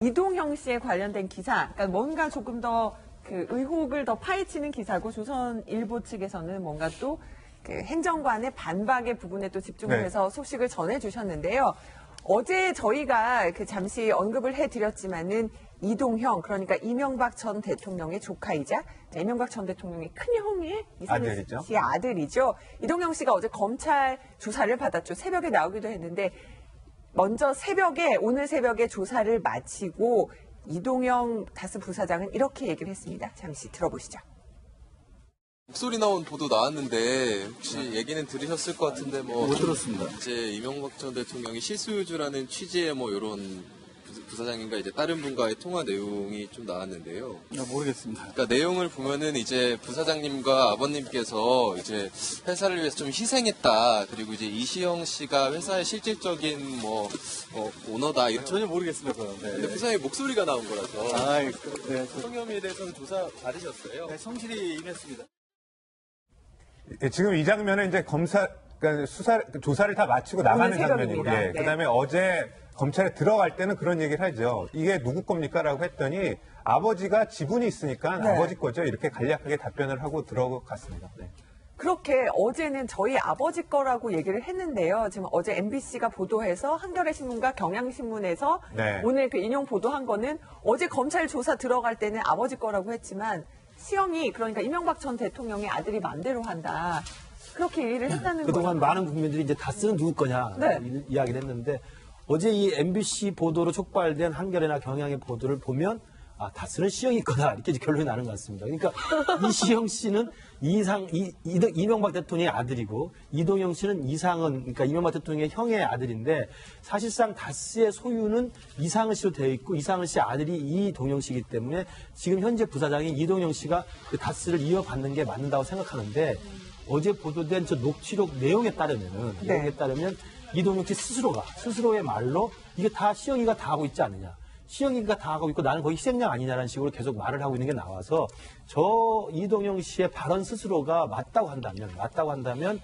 이동형 씨에 관련된 기사, 그러니까 뭔가 조금 더 그 의혹을 더 파헤치는 기사고 조선일보 측에서는 뭔가 또 그 행정관의 반박의 부분에 또 집중을 해서 소식을 전해주셨는데요. 어제 저희가 그 잠시 언급을 해드렸지만은 이동형, 그러니까 이명박 전 대통령의 조카이자 이명박 전 대통령의 큰형의 이상희 씨의 아들이죠. 이동형 씨가 어제 검찰 조사를 받았죠. 새벽에 나오기도 했는데 먼저 오늘 새벽에 조사를 마치고 이동형 다스 부사장은 이렇게 얘기를 했습니다. 잠시 들어보시죠. 목소리 나온 보도 나왔는데 혹시 얘기는 들으셨을 것 같은데 못 들었습니다. 이제 이명박 전 대통령이 실소유주라는 취지의 이런 부사장인가 이제 다른 분과의 통화 내용이 좀 나왔는데요. 모르겠습니다. 그러니까 내용을 보면은 이제 부사장님과 아버님께서 이제 회사를 위해서 좀 희생했다. 그리고 이제 이시영 씨가 회사의 실질적인 오너다. 전혀 모르겠습니다. 네. 근데 부사장님 목소리가 나온 거라서. 네. 성혐의에 대해서는 조사 받으셨어요? 네, 성실히 임했습니다. 지금 이 장면은 이제 그러니까 조사를 다 마치고 나가는 장면이고, 네. 그다음에 어제 검찰에 들어갈 때는 그런 얘기를 하죠. 이게 누구 겁니까라고 했더니 아버지가 지분이 있으니까 아버지 거죠. 이렇게 간략하게 답변을 하고 들어갔습니다. 네. 그렇게 어제는 저희 아버지 거라고 얘기를 했는데요. 지금 어제 MBC가 보도해서 한겨레신문과 경향신문에서 오늘 그 인용 보도한 거는 어제 검찰 조사 들어갈 때는 아버지 거라고 했지만 시영이, 그러니까 이명박 전 대통령의 아들이 맘대로 한다. 그렇게 얘기를 했다는 거예요. 그동안 많은 국민들이 이제 다스는 누구 거냐 이야기를 했는데 어제 이 MBC 보도로 촉발된 한겨레나 경향의 보도를 보면 다스는 시영이 거다 이렇게 결론이 나는 것 같습니다. 그러니까 이시영 씨는 이명박 대통령의 아들이고 이동형 씨는 이상은, 그러니까 이명박 대통령의 형의 아들인데 사실상 다스의 소유는 이상은 씨로 되어 있고 이상은 씨 아들이 이동형 씨이기 때문에 지금 현재 부사장인 이동형 씨가 그 다스를 이어받는 게 맞는다고 생각하는데 어제 보도된 저 녹취록 내용에 따르면 이동형 씨 스스로의 말로 이게 다 시영이가 다 하고 있지 않느냐. 시영이가 다 하고 있고 나는 거의 희생양 아니냐라는 식으로 계속 말을 하고 있는 게 나와서 저 이동형 씨의 발언 스스로가 맞다고 한다면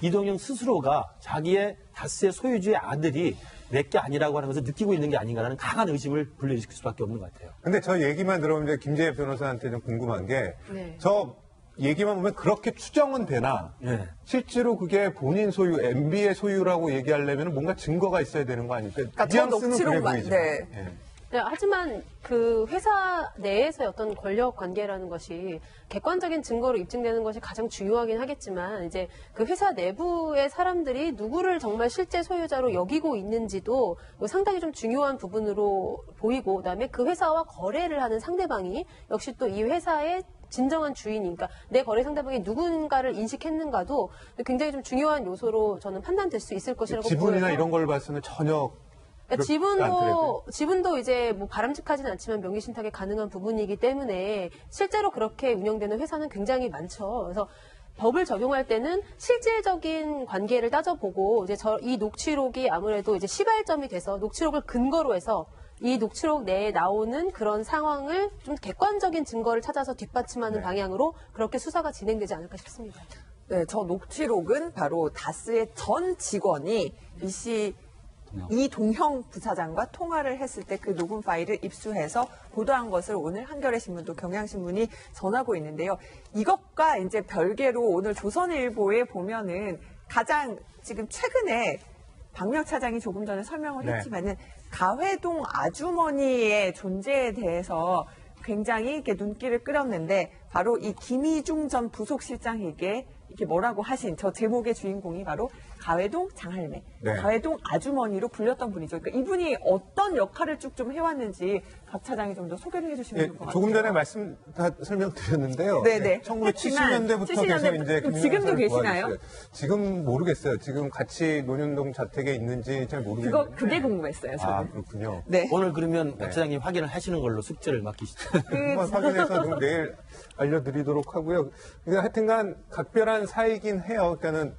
이동형 스스로가 자기의 다스의 소유주의 아들이 내게 아니라고 하는 것을 느끼고 있는 게 아닌가라는 강한 의심을 불러일으킬 수밖에 없는 것 같아요. 근데 저 얘기만 들어보면 김재혜 변호사한테 좀 궁금한 게 저 얘기만 보면 그렇게 추정은 되나? 실제로 그게 본인 소유, MB의 소유라고 얘기하려면 뭔가 증거가 있어야 되는 거 아닙니까? 저 녹취록만. 네, 하지만 그 회사 내에서의 어떤 권력 관계라는 것이 객관적인 증거로 입증되는 것이 가장 중요하긴 하겠지만 이제 그 회사 내부의 사람들이 누구를 정말 실제 소유자로 여기고 있는지도 상당히 좀 중요한 부분으로 보이고, 그다음에 그 회사와 거래를 하는 상대방이 역시 또 이 회사의 진정한 주인이니까 내 거래 상대방이 누군가를 인식했는가도 굉장히 좀 중요한 요소로 저는 판단될 수 있을 것이라고 보여요. 지분이나 이런 걸 봤으면 전혀 지분도 이제 바람직하지는 않지만 명의 신탁이 가능한 부분이기 때문에 실제로 그렇게 운영되는 회사는 굉장히 많죠. 그래서 법을 적용할 때는 실질적인 관계를 따져보고 이제 이 녹취록이 아무래도 이제 시발점이 돼서 녹취록을 근거로 해서 이 녹취록 내에 나오는 그런 상황을 좀 객관적인 증거를 찾아서 뒷받침하는 방향으로 그렇게 수사가 진행되지 않을까 싶습니다. 네, 저 녹취록은 바로 다스의 전 직원이 이동형 부사장과 통화를 했을 때 그 녹음 파일을 입수해서 보도한 것을 오늘 한겨레신문도 경향신문이 전하고 있는데요. 이것과 이제 별개로 오늘 조선일보에 보면은 가장 지금 최근에 박명 차장이 조금 전에 설명을 했지만은 가회동 아주머니의 존재에 대해서 굉장히 이렇게 눈길을 끌었는데 바로 이 김희중 전 부속실장에게 이렇게 뭐라고 하신 저 제목의 주인공이 바로 가회동 장할매, 가회동 아주머니로 불렸던 분이죠. 그러니까 이분이 어떤 역할을 쭉 좀 해왔는지 박 차장이 좀 더 소개를 해주시면 좋을 것 같아요. 조금 전에 설명드렸는데요. 1970년대부터 계속 이제 지금도 계시나요? 지금 모르겠어요. 지금 같이 논현동 자택에 있는지 잘 모르겠는데. 그게 궁금했어요. 저는. 그렇군요. 네. 오늘 그러면 박 차장님 확인을 하시는 걸로 숙제를 맡기시죠. 한번 확인해서 내일 알려드리도록 하고요. 그러니까 하여튼간 각별한 사이긴 해요. 그러니까는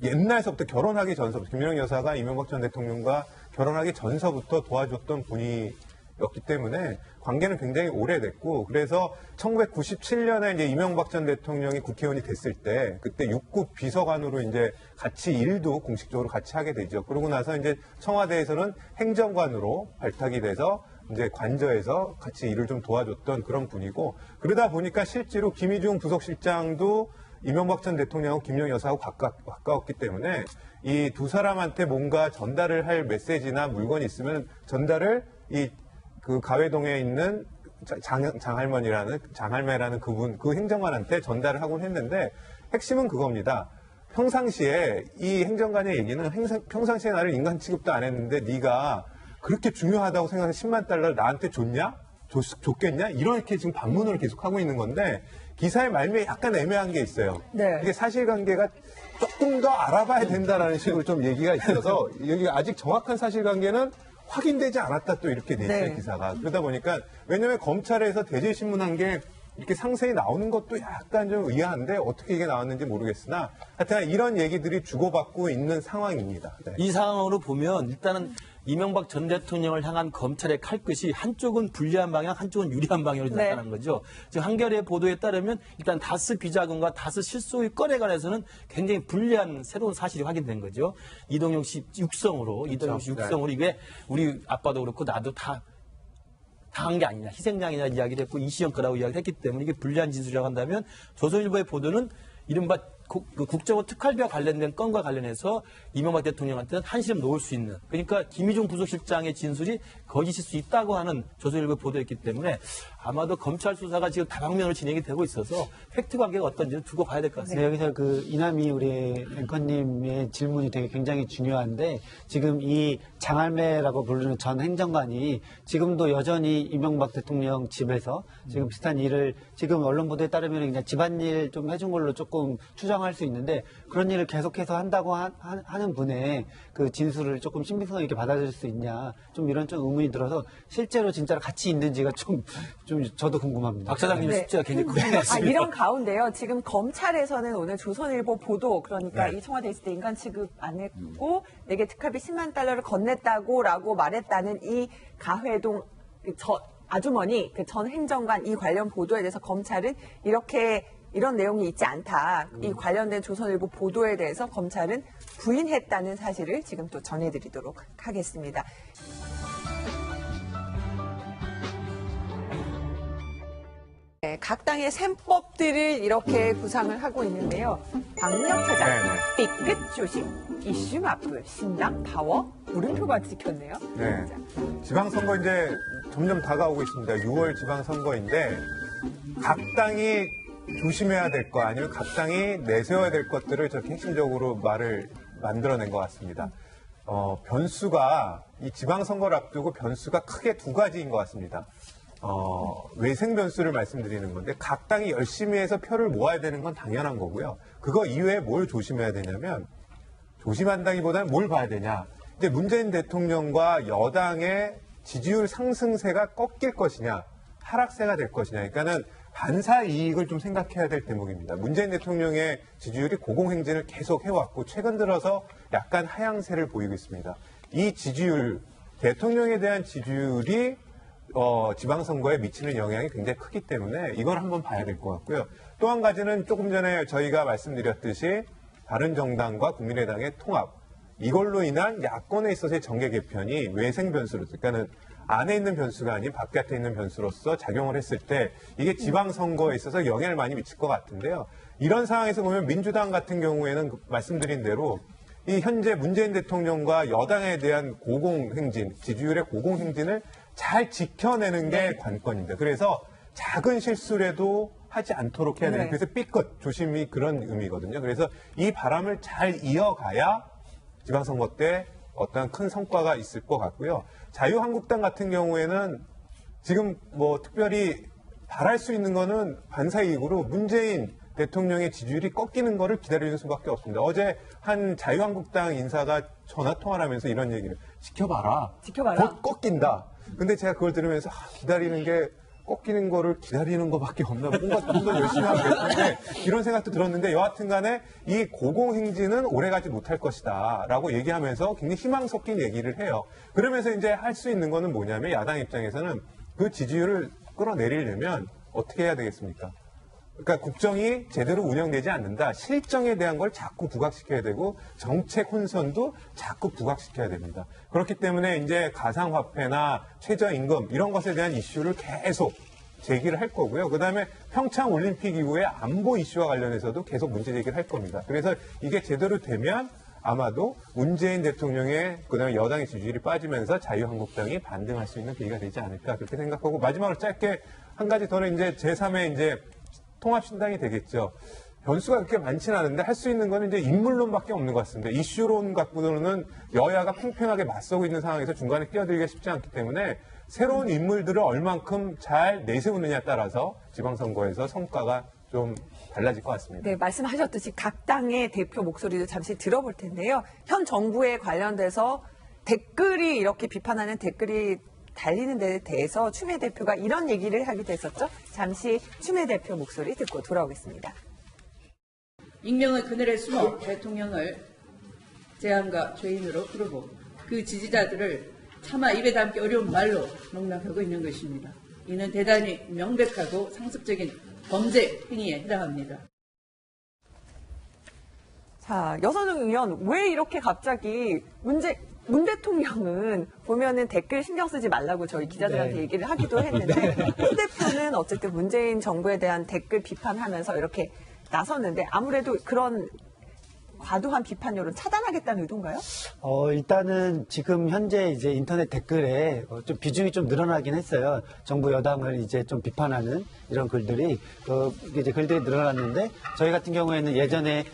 옛날서부터 결혼하기 전서부터 김영 여사가 이명박 전 대통령과 결혼하기 전서부터 도와줬던 분이었기 때문에 관계는 굉장히 오래됐고, 그래서 1997년에 이제 이명박 전 대통령이 국회의원이 됐을 때 그때 6급 비서관으로 이제 같이 일도 공식적으로 같이 하게 되죠. 그러고 나서 이제 청와대에서는 행정관으로 발탁이 돼서 이제 관저에서 같이 일을 좀 도와줬던 그런 분이고, 그러다 보니까 실제로 김희중 부속실장도 이명박 전 대통령하고 김영 여사하고 가까웠기 때문에 이 두 사람한테 뭔가 전달을 할 메시지나 물건이 있으면 전달을 그 가회동에 있는 장할매라는 그분, 그 행정관한테 전달을 하곤 했는데, 핵심은 그겁니다. 평상시에 이 행정관의 얘기는 평상시에 나를 인간 취급도 안 했는데 네가 그렇게 중요하다고 생각해서 10만 달러를 나한테 줬냐? 줬겠냐? 이렇게 지금 반문을 계속 하고 있는 건데, 기사의 말미에 약간 애매한 게 있어요. 네. 이게 사실관계가 조금 더 알아봐야 된다라는 식으로 좀 얘기가 있어서, 여기가 아직 정확한 사실관계는 확인되지 않았다 또 이렇게 돼 있어요, 네. 기사가. 그러다 보니까, 왜냐면 검찰에서 대질신문한 게 이렇게 상세히 나오는 것도 약간 좀 의아한데 어떻게 이게 나왔는지 모르겠으나 하여튼 이런 얘기들이 주고받고 있는 상황입니다. 네. 이 상황으로 보면 일단은 이명박 전 대통령을 향한 검찰의 칼끝이 한쪽은 불리한 방향, 한쪽은 유리한 방향으로 네. 나타난 거죠. 지금 한겨레 보도에 따르면 일단 다스 비자금과 다스 실소유 건에 관해서는 굉장히 불리한 새로운 사실이 확인된 거죠. 이동영 씨 육성으로, 이동영 씨 육성으로 이게 우리 아빠도 그렇고 나도 다 한 게 아니냐, 희생양이냐 이야기를 했고 이시영 거라고 이야기를 했기 때문에 이게 불리한 진술이라고 한다면 조선일보의 보도는 이른바 국정원 특활비와 관련된 건과 관련해서 이명박 대통령한테는 한시름 놓을 수 있는, 그러니까 김희중 부속실장의 진술이 거짓일 수 있다고 하는 조선일보 보도였기 때문에 아마도 검찰 수사가 지금 다방면으로 진행이 되고 있어서 팩트 관계가 어떤지를 두고 봐야 될 것 같습니다. 네, 여기서 그 이남희 우리 앵커님의 질문이 되게 굉장히 중요한데, 지금 이 장할매라고 부르는 전 행정관이 지금도 여전히 이명박 대통령 집에서 지금 비슷한 일을, 지금 언론 보도에 따르면 그냥 집안일 좀 해준 걸로 조금 추정할 수 있는데, 그런 일을 계속해서 한다고 하는 분의 그 진술을 조금 신빙성 있게 받아들일 수 있냐, 좀 이런 좀 의문이 들어서 실제로 진짜로 같이 있는지가 좀 저도 궁금합니다. 박 사장님의 네. 숙제가 굉장히 큰 것 같습니다. 이런 가운데요. 지금 검찰에서는 오늘 조선일보 보도, 그러니까 네. 이 청와대에 있을 때 인간 취급 안 했고 내게 특활비 10만 달러를 건넸다고라고 말했다는 이 가회동 아주머니, 그 전 행정관 이 관련 보도에 대해서 검찰은 이런 내용이 있지 않다. 이 관련된 조선일보 보도에 대해서 검찰은 부인했다는 사실을 지금 또 전해드리도록 하겠습니다. 네, 각 당의 셈법들을 이렇게 구상을 하고 있는데요. 박력차장, 삐끗 조심, 이슈 맞불, 신당 파워, 물음표가 찍혔네요. 네. 지방선거 이제 점점 다가오고 있습니다. 6월 지방선거인데 각 당이 조심해야 될 거, 아니면 각 당이 내세워야 될 것들을 저렇게 핵심적으로 말을 만들어낸 것 같습니다. 변수가, 이 지방선거를 앞두고 변수가 크게 두 가지인 것 같습니다. 외생 변수를 말씀드리는 건데, 각 당이 열심히 해서 표를 모아야 되는 건 당연한 거고요. 그거 이외에 뭘 조심해야 되냐면, 조심한다기보다는 뭘 봐야 되냐. 이제 문재인 대통령과 여당의 지지율 상승세가 꺾일 것이냐, 하락세가 될 것이냐. 그러니까는 반사 이익을 좀 생각해야 될 대목입니다. 문재인 대통령의 지지율이 고공행진을 계속 해왔고, 최근 들어서 약간 하향세를 보이고 있습니다. 이 지지율, 대통령에 대한 지지율이 지방선거에 미치는 영향이 굉장히 크기 때문에 이걸 한번 봐야 될 것 같고요. 또 한 가지는 조금 전에 저희가 말씀드렸듯이 바른정당과 국민의당의 통합, 이걸로 인한 야권에 있어서의 정계 개편이 외생 변수로, 그러니까는 안에 있는 변수가 아닌 바깥에 있는 변수로서 작용을 했을 때 이게 지방선거에 있어서 영향을 많이 미칠 것 같은데요. 이런 상황에서 보면 민주당 같은 경우에는 말씀드린 대로 이 현재 문재인 대통령과 여당에 대한 고공행진, 지지율의 고공행진을 잘 지켜내는 게 관건입니다. 그래서 작은 실수라도 하지 않도록 해야 되는, 그래서 삐끗, 조심이 그런 의미거든요. 그래서 이 바람을 잘 이어가야 지방선거 때 어떤 큰 성과가 있을 것 같고요. 자유한국당 같은 경우에는 지금 뭐 특별히 바랄 수 있는 거는 반사이익으로 문재인 대통령의 지지율이 꺾이는 거를 기다리는 수밖에 없습니다. 어제 한 자유한국당 인사가 전화 통화를 하면서 이런 얘기를, 지켜봐라. 곧 꺾인다. 근데 제가 그걸 들으면서 기다리는 게, 꺾이는 거를 기다리는 것밖에 없나, 뭔가 좀 더 열심히 하면 되겠는데 이런 생각도 들었는데, 여하튼 간에 이 고공행진은 오래가지 못할 것이다 라고 얘기하면서 굉장히 희망 섞인 얘기를 해요. 그러면서 이제 할 수 있는 거는 뭐냐면, 야당 입장에서는 그 지지율을 끌어내리려면 어떻게 해야 되겠습니까? 그러니까 국정이 제대로 운영되지 않는다. 실정에 대한 걸 자꾸 부각시켜야 되고 정책 혼선도 자꾸 부각시켜야 됩니다. 그렇기 때문에 이제 가상화폐나 최저임금 이런 것에 대한 이슈를 계속 제기를 할 거고요. 그다음에 평창 올림픽 이후에 안보 이슈와 관련해서도 계속 문제 제기를 할 겁니다. 그래서 이게 제대로 되면 아마도 문재인 대통령의 그다음에 여당의 지지율이 빠지면서 자유한국당이 반등할 수 있는 계기가 되지 않을까 그렇게 생각하고 마지막으로 짧게 한 가지 더는 이제 제3의 이제 통합신당이 되겠죠. 변수가 그렇게 많지는 않은데 할 수 있는 거는 이제 인물론밖에 없는 것 같습니다. 이슈론 갖고는 여야가 팽팽하게 맞서고 있는 상황에서 중간에 끼어들기가 쉽지 않기 때문에 새로운 인물들을 얼만큼 잘 내세우느냐에 따라서 지방선거에서 성과가 좀 달라질 것 같습니다. 네, 말씀하셨듯이 각 당의 대표 목소리도 잠시 들어볼 텐데요. 현 정부에 관련돼서 댓글이 이렇게 비판하는 댓글이 달리는 데 대해서 추미애 대표가 이런 얘기를 하기도 했었죠. 잠시 추미애 대표 목소리 듣고 돌아오겠습니다. 익명의 그늘에 숨어 대통령을 재앙과 죄인으로 부르고 그 지지자들을 차마 입에 담기 어려운 말로 농락하고 있는 것입니다. 이는 대단히 명백하고 상습적인 범죄 행위에 해당합니다. 자, 여선웅 의원, 왜 이렇게 갑자기 문 대통령은 보면은 댓글 신경 쓰지 말라고 저희 기자들한테 네. 얘기를 하기도 했는데 문 대표는 어쨌든 문재인 정부에 대한 댓글 비판하면서 이렇게 나섰는데 아무래도 그런 과도한 비판료를 차단하겠다는 의도인가요? 일단은 지금 현재 이제 인터넷 댓글에 좀 비중이 좀 늘어나긴 했어요. 정부 여당을 이제 좀 비판하는 이런 글들이 이제 글들이 늘어났는데 저희 같은 경우에는 예전에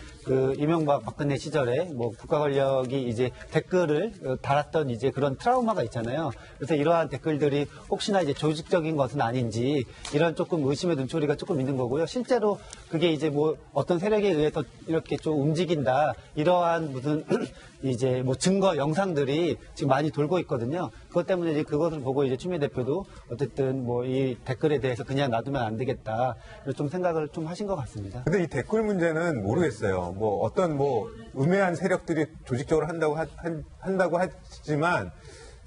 이명박 박근혜 시절에 뭐 국가 권력이 이제 댓글을 달았던 이제 그런 트라우마가 있잖아요. 그래서 이러한 댓글들이 혹시나 이제 조직적인 것은 아닌지 이런 조금 의심의 눈초리가 조금 있는 거고요. 실제로 그게 이제 뭐 어떤 세력에 의해서 이렇게 좀 움직인다 이러한 무슨 이제 뭐 증거 영상들이 지금 많이 돌고 있거든요. 그것 때문에 이제 그것을 보고 이제 추미애 대표도 어쨌든 뭐 이 댓글에 대해서 그냥 놔두면 안 되겠다 좀 생각을 좀 하신 것 같습니다. 근데 이 댓글 문제는 모르겠어요. 뭐 어떤 뭐 음해한 세력들이 조직적으로 한다고 하지만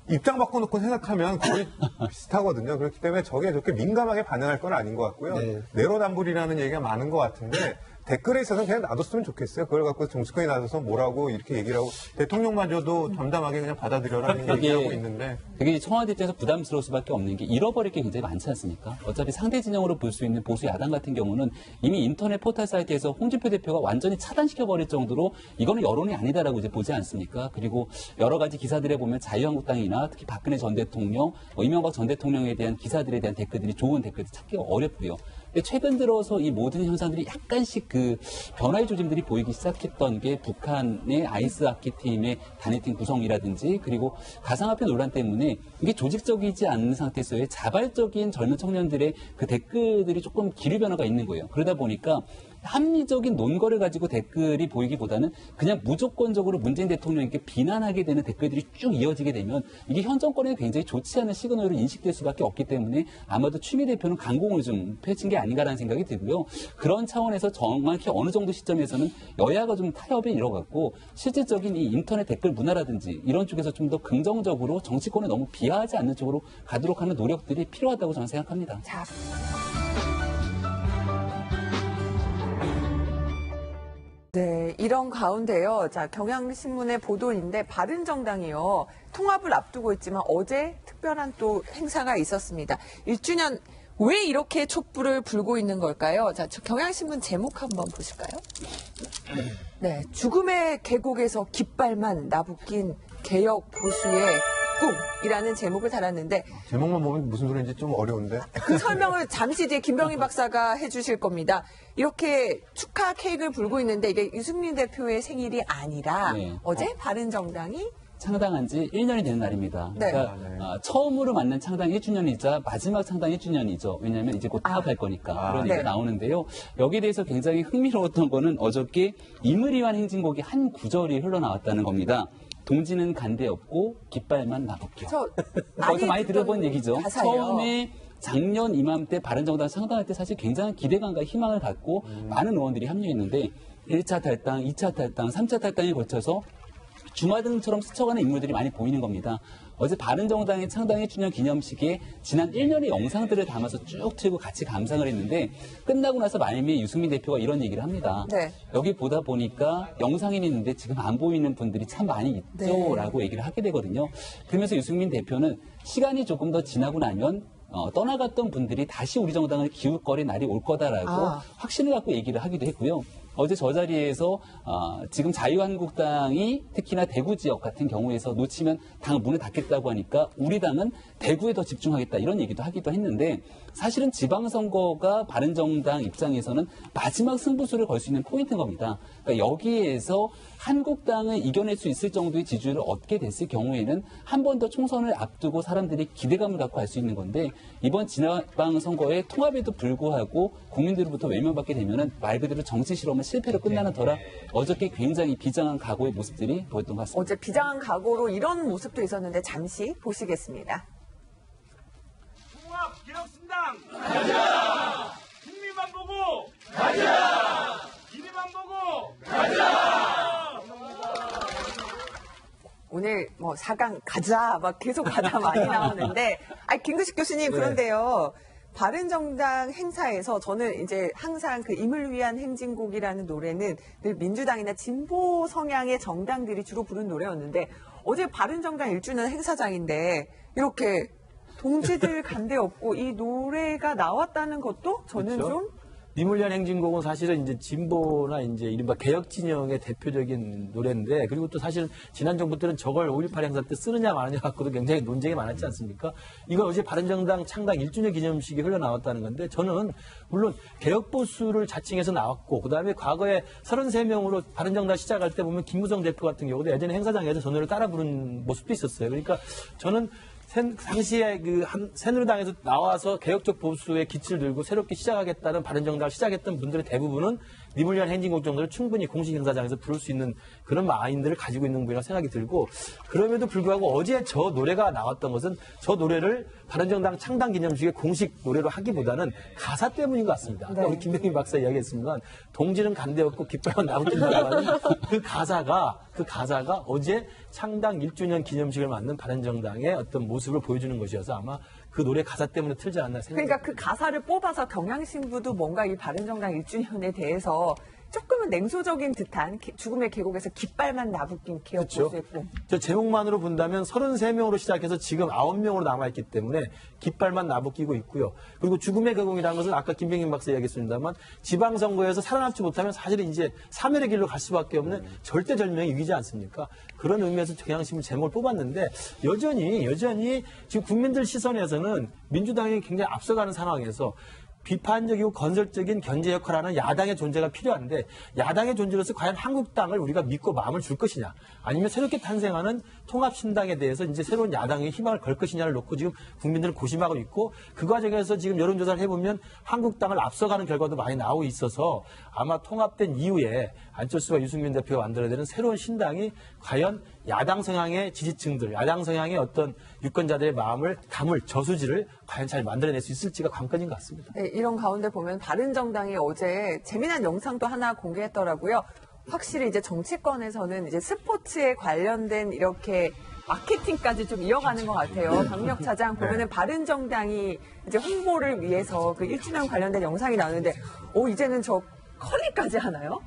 입장 바꿔놓고 생각하면 거의 비슷하거든요. 그렇기 때문에 저게 그렇게 민감하게 반응할 건 아닌 것 같고요. 네. 내로남불이라는 얘기가 많은 것 같은데 댓글에 있어서는 그냥 놔뒀으면 좋겠어요. 그걸 갖고 정치권이 나서서 뭐라고 이렇게 얘기를 하고 대통령마저도 담담하게 그냥 받아들여라는 얘기하고 있는데 그게 청와대 입장에서 부담스러울 수밖에 없는 게 잃어버릴 게 굉장히 많지 않습니까? 어차피 상대 진영으로 볼 수 있는 보수 야당 같은 경우는 이미 인터넷 포털 사이트에서 홍준표 대표가 완전히 차단시켜버릴 정도로 이거는 여론이 아니다라고 이제 보지 않습니까? 그리고 여러 가지 기사들에 보면 자유한국당이나 특히 박근혜 전 대통령, 이명박 전 대통령에 대한 기사들에 대한 댓글들이 좋은 댓글들 찾기가 어렵고요. 근데 최근 들어서 이 모든 현상들이 약간씩 변화의 조짐들이 보이기 시작했던 게 북한의 아이스하키 팀의 단일팀 구성이라든지 그리고 가상화폐 논란 때문에 이게 조직적이지 않은 상태에서의 자발적인 젊은 청년들의 그 댓글들이 조금 기류 변화가 있는 거예요. 그러다 보니까 합리적인 논거를 가지고 댓글이 보이기보다는 그냥 무조건적으로 문재인 대통령에게 비난하게 되는 댓글들이 쭉 이어지게 되면 이게 현 정권에 굉장히 좋지 않은 시그널로 인식될 수밖에 없기 때문에 아마도 추미애 대표는 강공을 좀 펼친 게 아닌가라는 생각이 들고요. 그런 차원에서 정확히 어느 정도 시점에서는 여야가 좀 타협에 이뤄갔고 실질적인 이 인터넷 댓글 문화라든지 이런 쪽에서 좀 더 긍정적으로 정치권에 너무 비하하지 않는 쪽으로 가도록 하는 노력들이 필요하다고 저는 생각합니다. 자. 네, 이런 가운데요. 자, 경향신문의 보도인데 바른정당이요. 통합을 앞두고 있지만 어제 특별한 또 행사가 있었습니다. 1주년 왜 이렇게 촛불을 불고 있는 걸까요? 자, 경향신문 제목 한번 보실까요? 네, 죽음의 계곡에서 깃발만 나부낀 개혁 보수의 꿈이라는 제목을 달았는데 제목만 보면 무슨 소리인지 좀 어려운데. 그 설명을 잠시 뒤에 김병희 박사가 해주실 겁니다. 이렇게 축하 케이크를 불고 있는데 이게 유승민 대표의 생일이 아니라 네. 어제 바른정당이 창당한 지 1년이 되는 날입니다. 네. 그러니까 처음으로 맞는 창당 1주년이자 마지막 창당 1주년이죠. 왜냐하면 이제 곧 타협할 거니까. 그런 얘기가 네. 나오는데요. 여기에 대해서 굉장히 흥미로웠던 거는 어저께 이무리완 행진곡의 한 구절이 흘러나왔다는 겁니다. 동지는 간대 없고 깃발만 나부껴. 거기서 많이 들어본 얘기죠. 가사예요. 처음에 작년 이맘때 바른정당 창당할 때 사실 굉장히 기대감과 희망을 갖고 많은 의원들이 합류했는데 1차 탈당, 2차 탈당, 3차 탈당에 걸쳐서 주마등처럼 스쳐가는 인물들이 많이 보이는 겁니다. 어제 바른정당의 창당 1주년 기념식에 지난 1년의 영상들을 담아서 쭉 틀고 같이 감상을 했는데 끝나고 나서 말미에 유승민 대표가 이런 얘기를 합니다. 네. 여기 보다 보니까 영상이 있는데 지금 안 보이는 분들이 참 많이 있죠 네. 라고 얘기를 하게 되거든요. 그러면서 유승민 대표는 시간이 조금 더 지나고 나면 떠나갔던 분들이 다시 우리 정당을 기웃거릴 날이 올 거다라고 확신을 갖고 얘기를 하기도 했고요. 어제 저 자리에서 지금 자유한국당이 특히나 대구 지역 같은 경우에서 놓치면 당 문을 닫겠다고 하니까 우리 당은 대구에 더 집중하겠다 이런 얘기도 하기도 했는데 사실은 지방선거가 바른정당 입장에서는 마지막 승부수를 걸 수 있는 포인트인 겁니다. 그러니까 여기에서 한국당을 이겨낼 수 있을 정도의 지지율을 얻게 됐을 경우에는 한 번 더 총선을 앞두고 사람들이 기대감을 갖고 할 수 있는 건데 이번 지방선거의 통합에도 불구하고 국민들로부터 외면받게 되면은 말 그대로 정치 실험은 실패로 끝나는 터라 어저께 굉장히 비장한 각오의 모습들이 보였던 것 같습니다. 어제 비장한 각오로 이런 모습도 있었는데 잠시 보시겠습니다. 통합 기력신당 가자! 국민만 보고 가자! 이리만 보고 가자! 오늘 뭐 4강 가자 막 계속 가자 많이 나오는데 김구식 교수님 그런데요. 바른정당 행사에서 저는 이제 항상 그 임을 위한 행진곡이라는 노래는 늘 민주당이나 진보 성향의 정당들이 주로 부른 노래였는데 어제 바른정당 1주년 행사장인데 이렇게 동지들 간데 없고 이 노래가 나왔다는 것도 저는 그렇죠? 좀 임을 위한 행진곡은 사실은 이제 진보나 이제 이른바 개혁 진영의 대표적인 노래인데 그리고 또 사실은 지난 정부 때는 저걸 5.18 행사 때 쓰느냐 마느냐 갖고도 굉장히 논쟁이 많았지 않습니까? 이거 어제 바른정당 창당 1주년 기념식이 흘러나왔다는 건데 저는 물론 개혁보수를 자칭해서 나왔고 그다음에 과거에 33명으로 바른정당 시작할 때 보면 김무성 대표 같은 경우도 예전에 행사장에서 저 노래를 따라 부른 모습도 있었어요. 그러니까 저는 당시에 새누리당에서 나와서 개혁적 보수의 기치를 들고 새롭게 시작하겠다는 바른정당을 시작했던 분들의 대부분은 임을 위한 행진곡 정도를 충분히 공식 행사장에서 부를 수 있는 그런 마인드를 가지고 있는 분이라고 생각이 들고 그럼에도 불구하고 어제 저 노래가 나왔던 것은 저 노래를 바른정당 창당 기념식의 공식 노래로 하기보다는 가사 때문인 것 같습니다. 아까 우리 김병민 박사 이야기했습니다만 동지는 간데 없고 깃발만 나붙는다고 하는 그 가사가 어제 창당 1주년 기념식을 맞는 바른정당의 어떤 모습을 보여주는 것이어서 아마 그 노래 가사 때문에 틀지 않나 생각합니다. 그러니까 그 가사를 뽑아서 경향신부도 뭔가 이 바른정당 1주년에 대해서 조금은 냉소적인 듯한 죽음의 계곡에서 깃발만 나부낀 기억보수의 꿈. 저 제목만으로 본다면 33명으로 시작해서 지금 9명으로 남아있기 때문에 깃발만 나부끼고 있고요. 그리고 죽음의 계곡이라는 것은 아까 김병민 박사 이야기했습니다만 지방선거에서 살아남지 못하면 사실은 이제 사멸의 길로 갈 수밖에 없는 절대절명의 위기지 않습니까? 그런 의미에서 경향신문 제목을 뽑았는데 여전히 지금 국민들 시선에서는 민주당이 굉장히 앞서가는 상황에서 비판적이고 건설적인 견제 역할을 하는 야당의 존재가 필요한데 야당의 존재로서 과연 한국당을 우리가 믿고 마음을 줄 것이냐 아니면 새롭게 탄생하는 통합신당에 대해서 이제 새로운 야당의 희망을 걸 것이냐를 놓고 지금 국민들은 고심하고 있고 그 과정에서 지금 여론조사를 해보면 한국당을 앞서가는 결과도 많이 나오고 있어서 아마 통합된 이후에 안철수와 유승민 대표가 만들어야 되는 새로운 신당이 과연 야당 성향의 지지층들, 야당 성향의 어떤 유권자들의 마음을 담을 저수지를 과연 잘 만들어낼 수 있을지가 관건인 것 같습니다. 네, 이런 가운데 보면 바른정당이 어제 재미난 영상도 하나 공개했더라고요. 확실히 이제 정치권에서는 이제 스포츠에 관련된 이렇게 마케팅까지 좀 이어가는 것 같아요. 강력차장 보면은 바른정당이 이제 홍보를 위해서 그 1주년 관련된 영상이 나오는데, 이제는 저 컬리까지 하나요?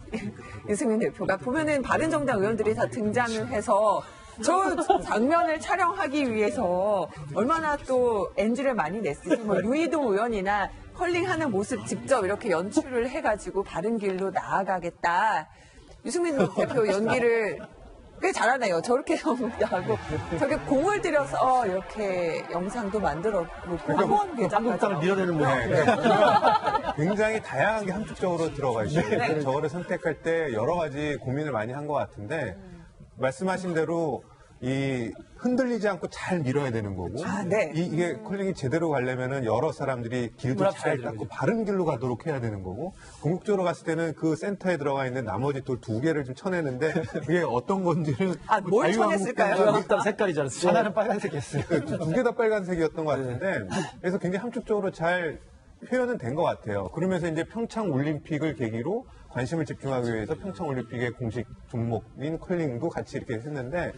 유승민 대표가 보면은 바른정당 의원들이 다 등장을 해서 저 장면을 촬영하기 위해서 얼마나 또 NG를 많이 냈을지 뭐 유이동 의원이나 컬링하는 모습 직접 이렇게 연출을 해가지고 바른 길로 나아가겠다. 유승민 대표 연기를 꽤 잘하네요. 저렇게 연기하고 저게 공을 들여서 이렇게 영상도 만들어놓고 한번 한국당을 밀어내는 모습. 굉장히 다양한 게 함축적으로 들어가 있어요. 저거를 선택할 때 여러 가지 고민을 많이 한 것 같은데 말씀하신 대로 이 흔들리지 않고 잘 밀어야 되는 거고 이게 컬링이 제대로 가려면은 여러 사람들이 길도 잘 닦고 바른 길로 가도록 해야 되는 거고 궁극적으로 갔을 때는 그 센터에 들어가 있는 나머지 또 두 개를 좀 쳐내는데 그게 어떤 건지는 뭘 쳐냈을까요? 한국당 색깔이잖아요. 하나는 빨간색이었어요. 두 개 다 빨간색이었던 것 같은데 그래서 굉장히 함축적으로 잘 표현은 된 것 같아요. 그러면서 이제 평창 올림픽을 계기로 관심을 집중하기 위해서 평창 올림픽의 공식 종목인 컬링도 같이 이렇게 했는데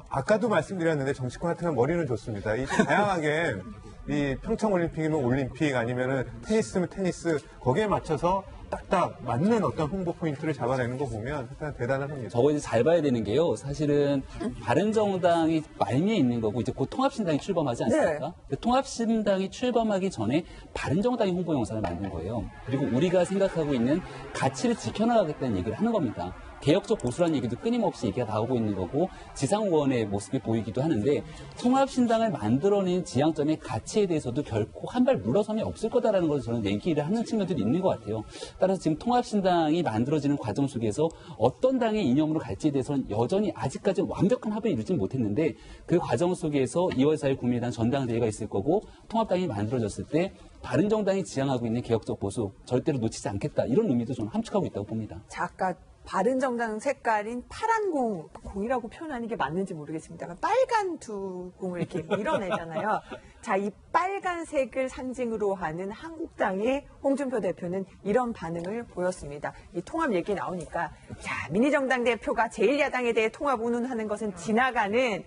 아까도 말씀드렸는데 정치권 같은 건 머리는 좋습니다. 이 다양하게 이 평창 올림픽이면 올림픽 아니면은 테니스면 테니스 거기에 맞춰서 딱딱 맞는 어떤 홍보 포인트를 잡아내는 거 보면 일단 대단한 합니다. 저거 이제 잘 봐야 되는 게요. 사실은 바른정당이 말미에 있는 거고 이제 곧 통합신당이 출범하지 않습니까? 네. 통합신당이 출범하기 전에 바른정당이 홍보 영상을 만든 거예요. 그리고 우리가 생각하고 있는 가치를 지켜나가겠다는 얘기를 하는 겁니다. 개혁적 보수라는 얘기도 끊임없이 얘기가 나오고 있는 거고 지상우원의 모습이 보이기도 하는데 통합신당을 만들어낸 지향점의 가치에 대해서도 결코 한 발 물러섬이 없을 거다라는 것을 저는 얘기를 하는 측면들이 있는 것 같아요. 따라서 지금 통합신당이 만들어지는 과정 속에서 어떤 당의 이념으로 갈지에 대해서는 여전히 아직까지 완벽한 합의를 이루지는 못했는데 그 과정 속에서 2월 4일 국민의당 전당대회가 있을 거고 통합당이 만들어졌을 때 바른정당이 지향하고 있는 개혁적 보수 절대로 놓치지 않겠다 이런 의미도 저는 함축하고 있다고 봅니다. 자, 아까 바른정당 색깔인 파란 공이라고 표현하는 게 맞는지 모르겠습니다. 빨간 두 공을 이렇게 밀어내잖아요. 자, 이 빨간색을 상징으로 하는 한국당의 홍준표 대표는 이런 반응을 보였습니다. 이 통합 얘기 나오니까 자, 민의정당 대표가 제1야당에 대해 통합 운운하는 것은 지나가는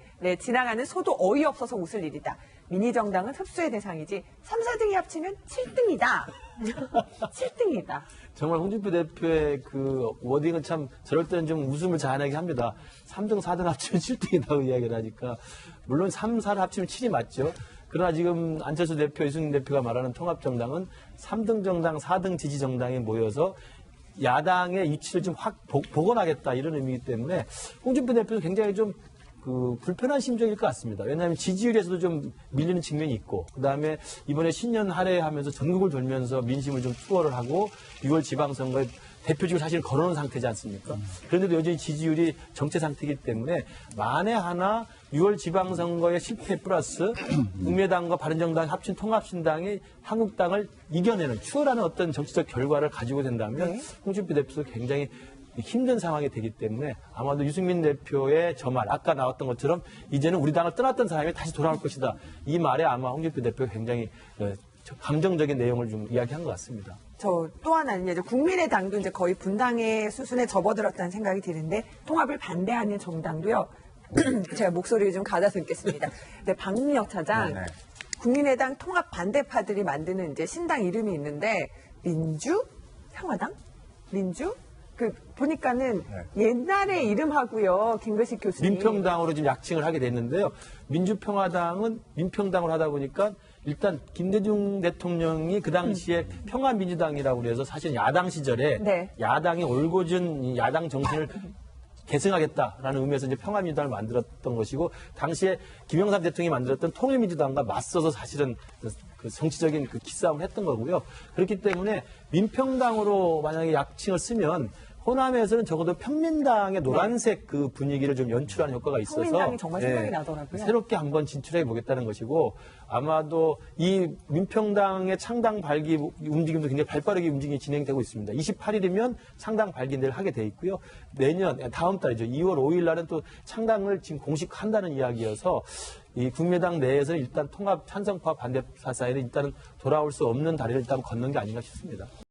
소도 어이없어서 웃을 일이다. 민의정당은 흡수의 대상이지 3, 4등이 합치면 7등이다. 7등이다. 정말 홍준표 대표의 그 워딩은 참 저럴 때는 좀 웃음을 자아내게 합니다. 3등, 4등 합치면 7등이라고 이야기를 하니까 물론 3, 4를 합치면 7이 맞죠. 그러나 지금 안철수 대표, 이승민 대표가 말하는 통합정당은 3등 정당, 4등 지지정당이 모여서 야당의 위치를 좀 확 복원하겠다 이런 의미이기 때문에 홍준표 대표도 굉장히 좀 불편한 심정일 것 같습니다. 왜냐하면 지지율에서도 좀 밀리는 측면이 있고, 그 다음에 이번에 신년 할애하면서 전국을 돌면서 민심을 좀 투어를 하고 6월 지방선거에 대표직을 사실 걸어놓은 상태지 않습니까? 그런데도 여전히 지지율이 정체 상태이기 때문에 만에 하나 6월 지방선거의 실패 플러스 국민의당과 바른정당 합친 통합신당이 한국당을 이겨내는 추월하는 어떤 정치적 결과를 가지고 된다면 홍준표 대표도 굉장히 힘든 상황이 되기 때문에 아마도 유승민 대표의 저 말, 아까 나왔던 것처럼 이제는 우리 당을 떠났던 사람이 다시 돌아올 것이다. 이 말에 아마 홍준표 대표가 굉장히 감정적인 내용을 좀 이야기한 것 같습니다. 저 또 하나는 이제 국민의당도 이제 거의 분당의 수순에 접어들었다는 생각이 드는데 통합을 반대하는 정당도요. 제가 목소리를 좀 가다 듣겠습니다. 네, 박민혁 차장, 국민의당 통합 반대파들이 만드는 이제 신당 이름이 있는데 민주? 평화당? 민주? 보니까는 옛날의 이름하고요, 김글식 교수님. 민평당으로 지금 약칭을 하게 됐는데요. 민주평화당은 민평당으로 하다 보니까 일단 김대중 대통령이 그 당시에 평화민주당이라고 그래서 사실 야당 시절에 야당이 올곧은 야당 정신을 계승하겠다라는 의미에서 이제 평화민주당을 만들었던 것이고, 당시에 김영삼 대통령이 만들었던 통일민주당과 맞서서 사실은 그 정치적인 그 기싸움을 했던 거고요. 그렇기 때문에 민평당으로 만약에 약칭을 쓰면 호남에서는 적어도 평민당의 노란색 그 분위기를 좀 연출하는 효과가 있어서 평민당이 정말 생각이 나더라고요. 새롭게 한번 진출해 보겠다는 것이고, 아마도 이 민평당의 창당 발기 움직임도 굉장히 발빠르게 움직임이 진행되고 있습니다. 28일이면 창당 발기를 하게 돼 있고요. 내년 다음 달이죠. 2월 5일 날은 또 창당을 지금 공식한다는 이야기여서 이 국민의당 내에서 일단 통합 찬성파 반대파 사이는 일단은 돌아올 수 없는 다리를 일단 걷는 게 아닌가 싶습니다.